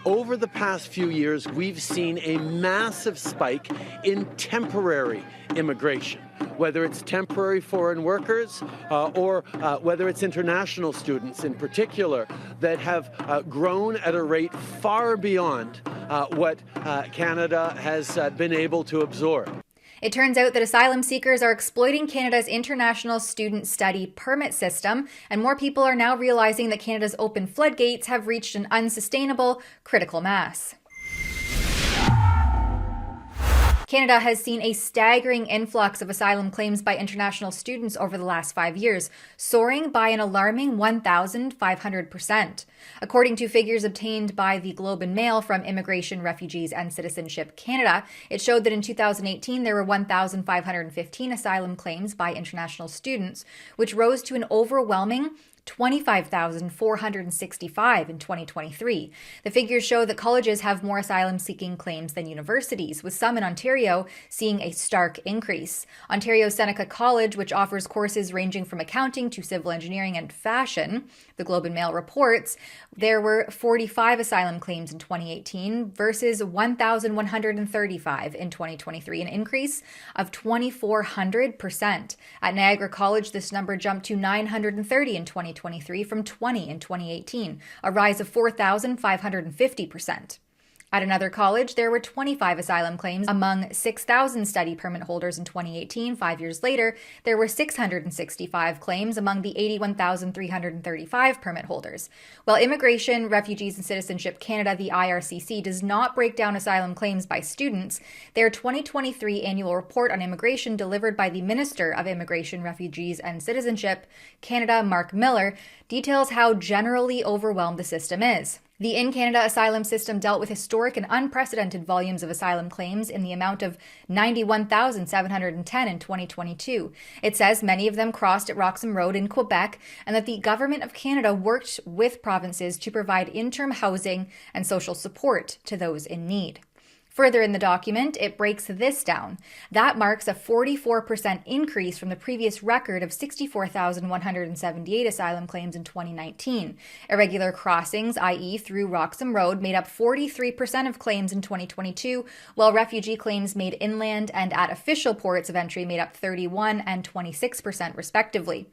Over the past few years, we've seen a massive spike in temporary immigration, whether it's temporary foreign workers or whether it's international students in particular that have grown at a rate far beyond what Canada has been able to absorb. It turns out that asylum seekers are exploiting Canada's international student study permit system, and more people are now realizing that Canada's open floodgates have reached an unsustainable critical mass. Canada has seen a staggering influx of asylum claims by international students over the last 5 years, soaring by an alarming 1,500%. According to figures obtained by the Globe and Mail from Immigration, Refugees and Citizenship Canada, it showed that in 2018 there were 1,515 asylum claims by international students, which rose to an overwhelming 25,465 in 2023. The figures show that colleges have more asylum-seeking claims than universities, with some in Ontario seeing a stark increase. Ontario's Seneca College, which offers courses ranging from accounting to civil engineering and fashion, the Globe and Mail reports, there were 45 asylum claims in 2018 versus 1,135 in 2023, an increase of 2,400%. At Niagara College, this number jumped to 930 in 2023 from 20 in 2018, a rise of 4,550%. At another college, there were 25 asylum claims among 6,000 study permit holders in 2018. 5 years later, there were 665 claims among the 81,335 permit holders. While Immigration, Refugees and Citizenship Canada, the IRCC, does not break down asylum claims by students, their 2023 annual report on immigration delivered by the Minister of Immigration, Refugees and Citizenship Canada, Mark Miller, details how generally overwhelmed the system is. The in-Canada asylum system dealt with historic and unprecedented volumes of asylum claims in the amount of 91,710 in 2022. It says many of them crossed at Roxham Road in Quebec, and that the Government of Canada worked with provinces to provide interim housing and social support to those in need. Further in the document, it breaks this down. That marks a 44% increase from the previous record of 64,178 asylum claims in 2019. Irregular crossings, i.e. through Roxham Road, made up 43% of claims in 2022, while refugee claims made inland and at official ports of entry made up 31% and 26% respectively.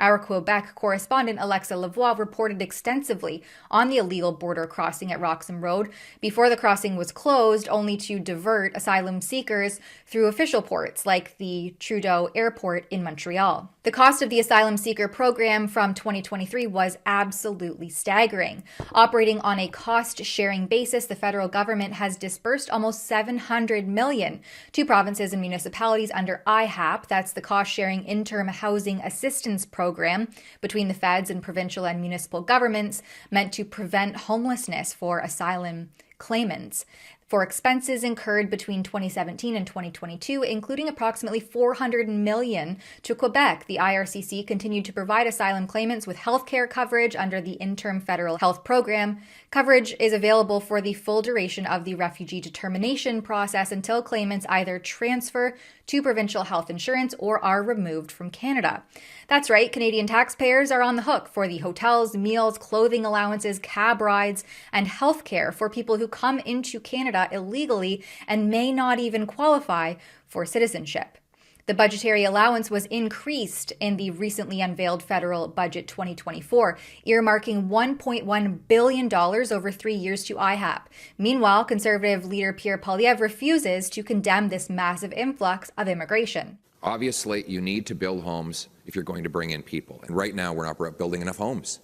Our Quebec correspondent Alexa Lavoie reported extensively on the illegal border crossing at Roxham Road before the crossing was closed, only to divert asylum seekers through official ports like the Trudeau Airport in Montreal. The cost of the asylum seeker program from 2023 was absolutely staggering. Operating on a cost-sharing basis, the federal government has disbursed almost $700 million to provinces and municipalities under IHAP, that's the Cost-Sharing Interim Housing Assistance Program, between the feds and provincial and municipal governments, meant to prevent homelessness for asylum claimants, for expenses incurred between 2017 and 2022, including approximately $400 million to Quebec. The IRCC continued to provide asylum claimants with health care coverage under the Interim Federal Health Program. Coverage is available for the full duration of the refugee determination process until claimants either transfer to provincial health insurance or are removed from Canada. That's right, Canadian taxpayers are on the hook for the hotels, meals, clothing allowances, cab rides, and health care for people who come into Canada illegally and may not even qualify for citizenship. The budgetary allowance was increased in the recently unveiled federal budget 2024, earmarking $1.1 billion over 3 years to IHAP. Meanwhile, Conservative leader Pierre Poilievre refuses to condemn this massive influx of immigration. Obviously, you need to build homes if you're going to bring in people. And right now, we're not building enough homes.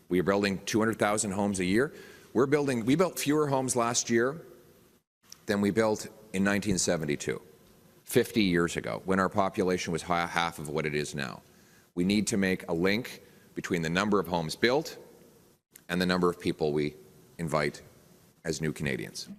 We are building 200,000 homes a year. We built fewer homes last year than we built in 1972. 50 years ago, when our population was half of what it is now. We need to make a link between the number of homes built and the number of people we invite as new Canadians.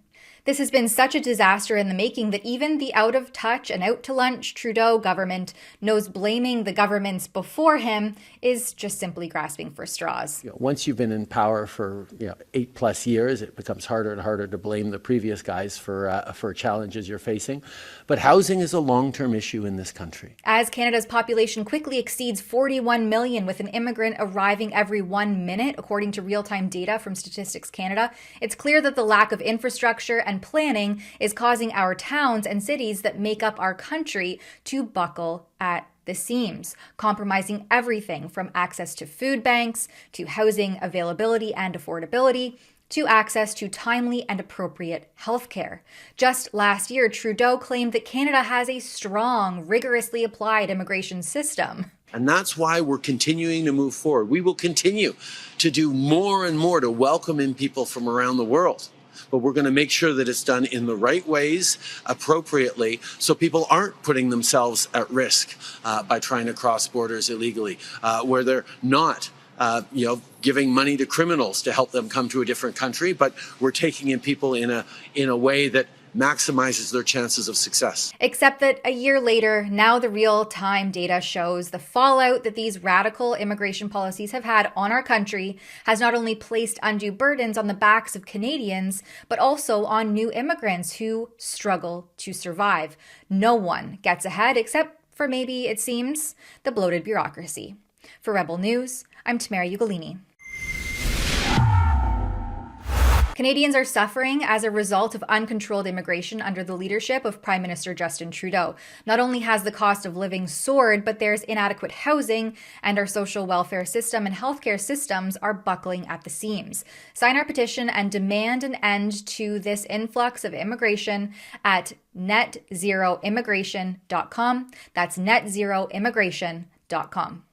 This has been such a disaster in the making that even the out-of-touch and out-to-lunch Trudeau government knows blaming the governments before him is just simply grasping for straws. Once you've been in power for 8+ years, it becomes harder and harder to blame the previous guys for challenges you're facing. But housing is a long-term issue in this country. As Canada's population quickly exceeds 41 million, with an immigrant arriving every 1 minute, according to real-time data from Statistics Canada, it's clear that the lack of infrastructure and planning is causing our towns and cities that make up our country to buckle at the seams, compromising everything from access to food banks, to housing availability and affordability, to access to timely and appropriate health care. Just last year, Trudeau claimed that Canada has a strong, rigorously applied immigration system. And that's why we're continuing to move forward. We will continue to do more and more to welcome in people from around the world. But we're going to make sure that it's done in the right ways, appropriately, so people aren't putting themselves at risk by trying to cross borders illegally, where they're not giving money to criminals to help them come to a different country, but we're taking in people in a way that maximizes their chances of success. Except that a year later, now the real-time data shows the fallout that these radical immigration policies have had on our country has not only placed undue burdens on the backs of Canadians, but also on new immigrants who struggle to survive. No one gets ahead except for, maybe it seems, the bloated bureaucracy. For Rebel News, I'm Tamara Ugolini. Canadians are suffering as a result of uncontrolled immigration under the leadership of Prime Minister Justin Trudeau. Not only has the cost of living soared, but there's inadequate housing, and our social welfare system and healthcare systems are buckling at the seams. Sign our petition and demand an end to this influx of immigration at netzeroimmigration.com. That's netzeroimmigration.com.